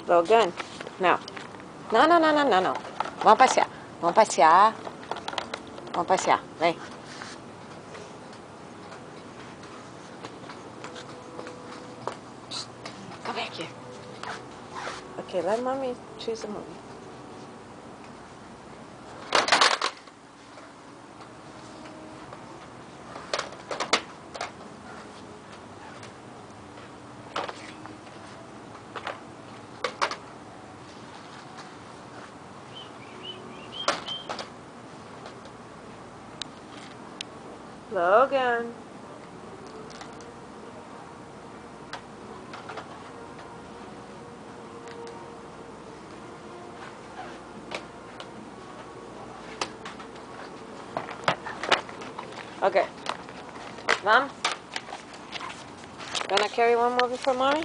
Logan, não. Não, não, não, não, não, não. Vamos passear. Vamos passear. Vamos passear. Vem. Come back here. Okay, let mommy choose a movie. Logan. Okay. Mom? Gonna carry one movie for mommy?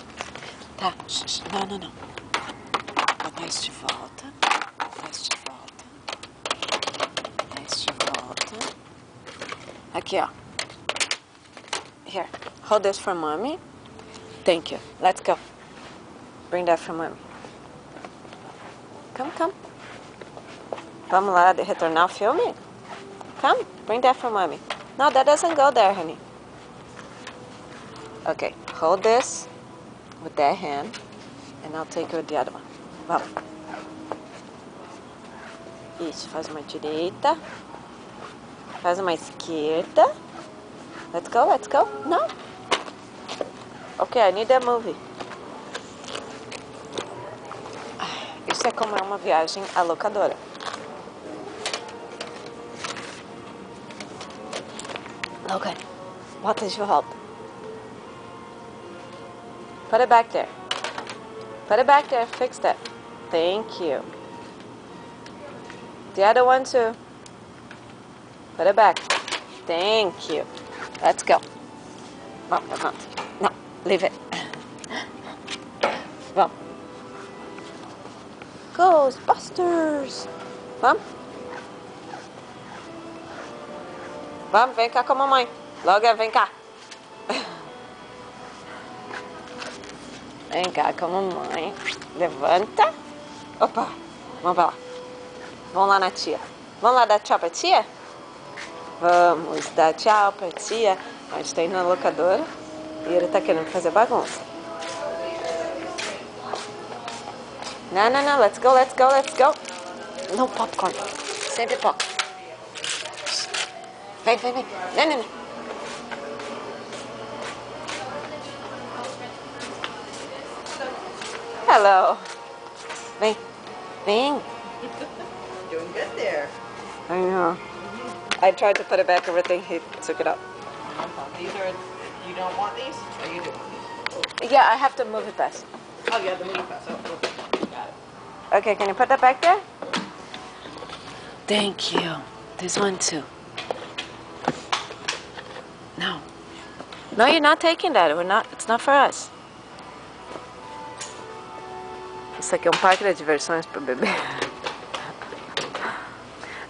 Tá. Não, não, não. Traz de volta. Traz de volta. Traz de volta. Aqui, ó. Here. Hold this for mommy. Thank you. Let's go. Bring that for mommy. Come, come. Vamos lá retornar o filme? Come. Bring that for mommy. No, that doesn't go there, honey. Okay. Hold this with that hand. And I'll take it with the other one. Vamos. Isso. Faz uma direita. Faz uma esquerda. Let's go, let's go. No. Okay, I need that movie. Isso é como é uma viagem à locadora. Logan, bota de volta. Put it back there. Put it back there. Fix that. Thank you. The other one too. Put it back. Thank you. Let's go. Vamos, levanta. No, leave it. Vamos. Ghostbusters. Vamos. Vamos, vem cá com a mamãe. Logan, vem cá. Vem cá com a mamãe. Levanta. Opa. Vamos pra lá. Vamos lá na tia. Vamos lá dar tchau pra tia? Vamos dar tchau pra tia. A gente tá indo na locadora e ele tá querendo fazer bagunça. Não, não, não. Let's go, let's go, let's go. No popcorn. Sempre popcorn. Vem, vem, vem. Não, não, não. Hello. Vem. Vem. Doing good there. I know. I tried to put it back, everything, he took it out. These are, you don't want these? Or you do want these? Yeah, I have to move it fast. Oh, yeah, the mini pass. Oh, okay. Got it. Okay, can you put that back there? Thank you. This one too. No. No, you're not taking that. It's not for us. Isso aqui é um parque de diversões para bebê.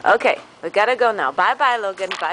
Okay, we gotta go now. Bye-bye, Logan. Bye.